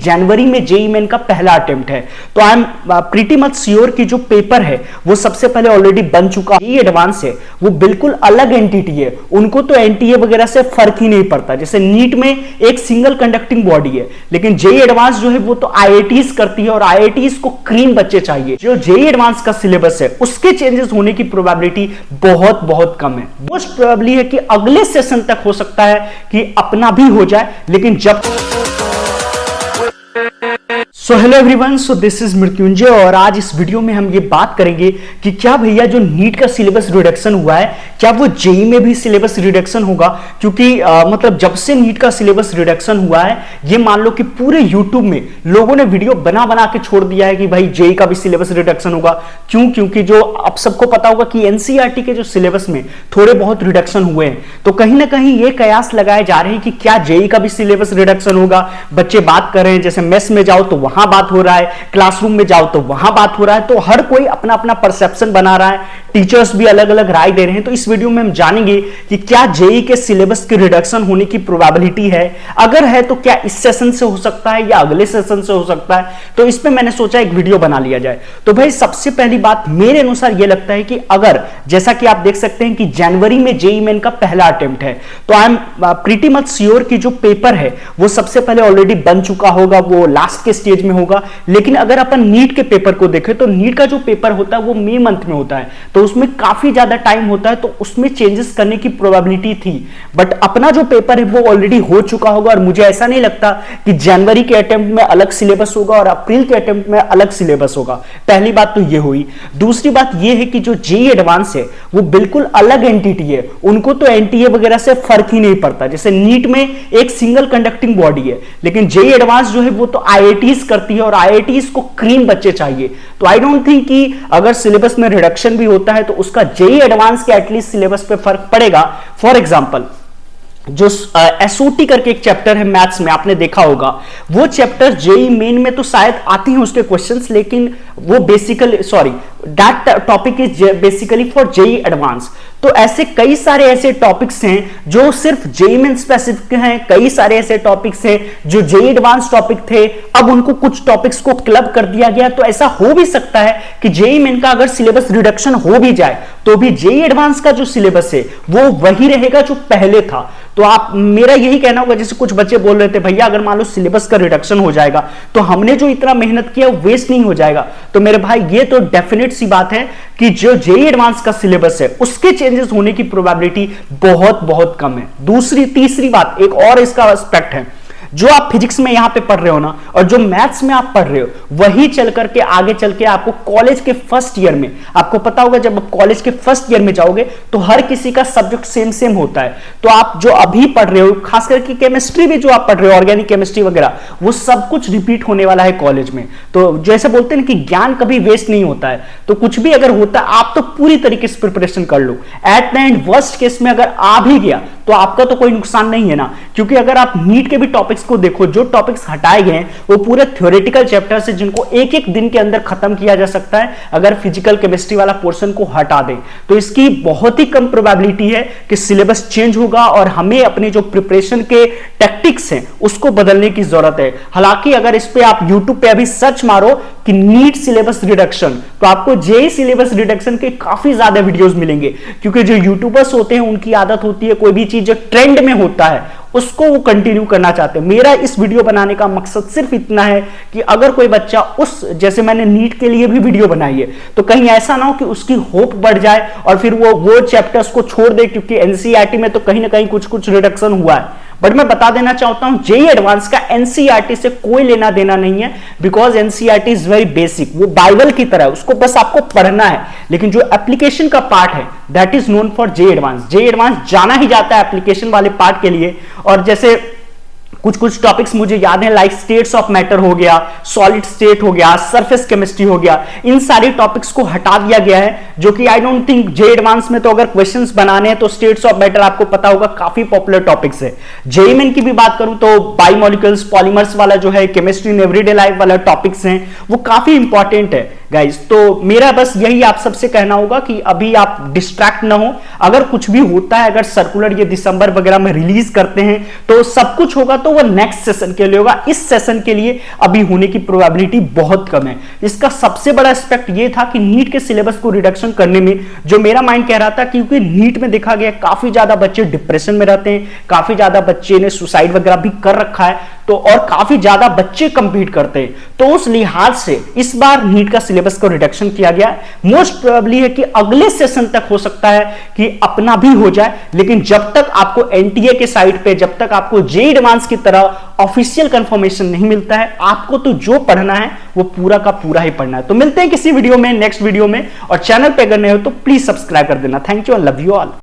जनवरी में JEE main का पहला अटेम्प्ट है, तो I am pretty much sure कि जो पेपर है वो सबसे पहले ऑलरेडी बन चुका है। जेईई एडवांस है वो बिल्कुल अलग एंटिटी है, उनको तो एनटीए वगैरह से फर्क ही नहीं पड़ता। जैसे नीट में एक सिंगल कंडक्टिंग बॉडी है, लेकिन जेईई एडवांस जो है वो तो आईआईटीज करती है और आईआईटीज को क्लीन बच्चे चाहिए। जो जेईई एडवांस का सिलेबस है उसके चेंजेस होने की प्रोबेबिलिटी बहुत बहुत कम है। मोस्ट प्रोबेबली है कि अगले सेशन तक हो सकता है कि अपना भी हो जाए, लेकिन जब so hello everyone, so this is Mrityunjay और आज इस वीडियो में हम ये बात करेंगे कि क्या भैया जो नीट का सिलेबस रिडक्शन हुआ है क्या वो जेईई में भी सिलेबस रिडक्शन होगा। क्योंकि मतलब जब से नीट का सिलेबस रिडक्शन हुआ है ये मान लो कि पूरे यूट्यूब में लोगों ने वीडियो बना बना के छोड़ दिया है कि भाई जेईई का भी सिलेबस रिडक्शन होगा। क्यों? क्योंकि जो अब सबको पता होगा कि एनसीईआरटी के जो सिलेबस में थोड़े बहुत रिडक्शन हुए हैं, तो कहीं ना कहीं ये कयास लगाए जा रहे हैं कि क्या जेईई का भी सिलेबस रिडक्शन होगा। बच्चे बात कर रहे हैं, जैसे मेस में जाओ तो वहां बात हो रहा है, क्लासरूम में जाओ तो वहां बात हो रहा है, तो हर कोई अपना अपना परसेप्शन बना रहा है, टीचर्स भी अलग अलग राय दे रहे हैं। तो इस वीडियो में हम जानेंगे कि क्या जेईई के सिलेबस की रिडक्शन होने की प्रोबेबिलिटी है, अगर है तो क्या इस सेशन से हो सकता है या अगले सेशन से हो सकता है। तो इस पे मैंने सोचा एक वीडियो बना लिया जाए। तो भाई सबसे पहली बात मेरे अनुसार यह लगता है कि अगर जैसा कि आप देख सकते हैं कि जनवरी में जेईई मेन का पहला अटेम्प्ट है, तो I am pretty much sure कि जो पेपर है वो सबसे पहले ऑलरेडी बन चुका होगा, वो लास्ट के स्टेज में होगा। लेकिन अगर अपन नीट के पेपर को देखें तो नीट का जो पेपर होता है वो मई मंथ में होता है, तो उसमें काफी ज्यादा टाइम होता है, तो उसमें चेंजेस करने की प्रोबेबिलिटी थी। बट अपना जो पेपर है वो ऑलरेडी हो चुका होगा और मुझे ऐसा नहीं लगता कि जनवरी के अटेम्प्ट में अलग सिलेबस होगा और अप्रैल के अटेम्प्ट में अलग सिलेबस होगा। पहली बात तो ये हुई। दूसरी बात ये है कि जो जेईई एडवांस है वो बिल्कुल अलग एंटिटी है, उनको तो एनटीए वगैरह से फर्क ही नहीं पड़ता। जैसे नीट में एक सिंगल कंडक्टिंग बॉडी है, लेकिन जेईई एडवांस जो है वो तो आईआईटीज करती है और आईआईटीज को क्लीन बच्चे चाहिए। तो आई डोंट थिंक कि अगर सिलेबस में रिडक्शन भी होता है तो उसका जेईई एडवांस के एटलीस्ट सिलेबस पे फर्क पड़ेगा। फॉर एग्जांपल जो एसओटी करके एक चैप्टर है मैथ्स में, आपने देखा होगा, वो चैप्टर जेईई मेन में तो शायद आती हैं उसके क्वेश्चंस, लेकिन वो basically that topic is basically for JEE advance. तो ऐसे कई सारे ऐसे टॉपिक्स हैं जो सिर्फ जेईई मेन स्पेसिफिक हैं, कई सारे ऐसे टॉपिक्स हैं जो जेईई एडवांस टॉपिक थे, अब उनको कुछ टॉपिक्स को क्लब कर दिया गया। तो ऐसा हो भी सकता है कि जेईई मेन का अगर सिलेबस रिडक्शन हो भी जाए तो भी जेईई एडवांस का जो सिलेबस है वो वही रहेगा जो पहले था। तो आप मेरा यही कहना होगा, जैसे कुछ बच्चे बोल रहे थे भैया अगर मान लो सिलेबस का रिडक्शन हो जाएगा तो हमने जो इतना मेहनत किया वेस्ट नहीं हो जाएगा। तो मेरे भाई ये तो डेफिनेट सी बात है कि जो जेईई एडवांस का सिलेबस है उसके चेंजेस होने की प्रोबेबिलिटी बहुत बहुत कम है। तीसरी बात एक और इसका एस्पेक्ट है, जो आप फिजिक्स में यहां पे पढ़ रहे हो ना और जो मैथ्स में आप पढ़ रहे हो वही चल करके आगे चल के आपको कॉलेज के फर्स्ट ईयर में, आपको पता होगा जब आप कॉलेज के फर्स्ट ईयर में जाओगे तो हर किसी का सब्जेक्ट सेम सेम होता है। तो आप जो अभी पढ़ रहे हो, खास करके केमिस्ट्री भी जो आप पढ़ रहे हो, ऑर्गेनिक केमिस्ट्री वगैरह, वो सब कुछ रिपीट होने वाला है कॉलेज में। तो जैसे बोलते हैं कि ज्ञान कभी वेस्ट नहीं होता है, तो कुछ भी अगर होता है आप तो पूरी तरीके से प्रिपरेशन कर लो। At the end worst case में अगर आ भी गया तो आपका तो कोई नुकसान नहीं है ना, क्योंकि अगर आप नीट के भी टॉपिक्स को देखो, जो टॉपिक्स हटाए गए हैं वो पूरे थ्योरेटिकल चैप्टर्स हैं जिनको एक एक दिन के अंदर खत्म किया जा सकता है अगर फिजिकल केमिस्ट्री वाला पोर्शन को हटा दें। तो इसकी बहुत ही कम प्रोबेबिलिटी है कि सिलेबस चेंज होगा और हमें अपने जो प्रिपरेशन के टैक्टिक्स हैं उसको बदलने की जरूरत है। हालांकि अगर इस पे आप यूट्यूब पे अभी सर्च मारो कि नीट सिलेबस रिडक्शन, तो आपको जेईई सिलेबस रिडक्शन के काफी ज्यादा वीडियोस मिलेंगे, क्योंकि जो यूट्यूबर्स होते हैं उनकी आदत होती है कोई भी चीज जो ट्रेंड में होता है उसको वो कंटिन्यू करना चाहते हैं। मेरा इस वीडियो बनाने का मकसद सिर्फ इतना है कि अगर कोई बच्चा जैसे मैंने नीट के लिए भी वीडियो बनाई है, तो कहीं ऐसा ना हो कि उसकी होप बढ़ जाए और फिर वो चैप्टर्स को छोड़ दे, क्योंकि एनसीईआरटी में तो कहीं ना कहीं कुछ रिडक्शन हुआ है। बट मैं बता देना चाहता हूं जेईई एडवांस का एनसीईआरटी से कोई लेना देना नहीं है, because NCERT is very basic, वो बाइबल की तरह है, उसको बस आपको पढ़ना है। लेकिन जो एप्लीकेशन का पार्ट है that is known for JEE advance. JEE advance जाना ही जाता है एप्लीकेशन वाले पार्ट के लिए। और जैसे कुछ टॉपिक्स मुझे याद है, लाइक स्टेट्स ऑफ मैटर हो गया, सॉलिड स्टेट हो गया, सरफेस केमिस्ट्री हो गया, इन सारे टॉपिक्स को हटा दिया गया है, जो कि I don't think JEE advance में तो अगर क्वेश्चंस बनाने हैं तो स्टेट्स ऑफ मैटर आपको पता होगा काफी पॉपुलर टॉपिक्स है। जेईई मेन की भी बात करूं तो बायोमोलिक्यूल्स, पॉलीमर्स वाला जो है, केमिस्ट्री इन एवरीडे लाइफ वाला टॉपिक्स हैं, वो काफी इंपॉर्टेंट है। गाइज। तो मेरा बस यही आप सबसे कहना होगा कि अभी आप डिस्ट्रैक्ट ना हो। अगर कुछ भी होता है, अगर सर्कुलर ये दिसंबर वगैरह में रिलीज करते हैं तो सब कुछ होगा तो वो नेक्स्ट सेशन के लिए होगा। इस सेशन के लिए अभी होने की प्रोबेबिलिटी बहुत कम है। इसका सबसे बड़ा एस्पेक्ट ये था कि नीट के सिलेबस को रिडक्शन करने में जो मेरा माइंड कह रहा था, क्योंकि नीट में देखा गया काफी ज्यादा बच्चे डिप्रेशन में रहते हैं, काफी ज्यादा बच्चे ने सुसाइड वगैरह भी कर रखा है, तो और काफी ज्यादा बच्चे कंपीट करते हैं। तो उस लिहाज से इस बार नीट का सिलेबस को रिडक्शन किया गया। मोस्ट प्रोबेबली है कि अगले सेशन तक हो सकता है कि अपना भी हो जाए, लेकिन जब तक आपको एनटीए के साइट पे, जब तक आपको जेईई एडवांस की तरह ऑफिशियल कंफर्मेशन नहीं मिलता है, आपको तो जो पढ़ना है वो पूरा का पूरा ही पढ़ना है। तो मिलते हैं किसी वीडियो में, नेक्स्ट वीडियो में, और चैनल पे अगर नए हो तो प्लीज सब्सक्राइब कर देना। Thank you and love you all.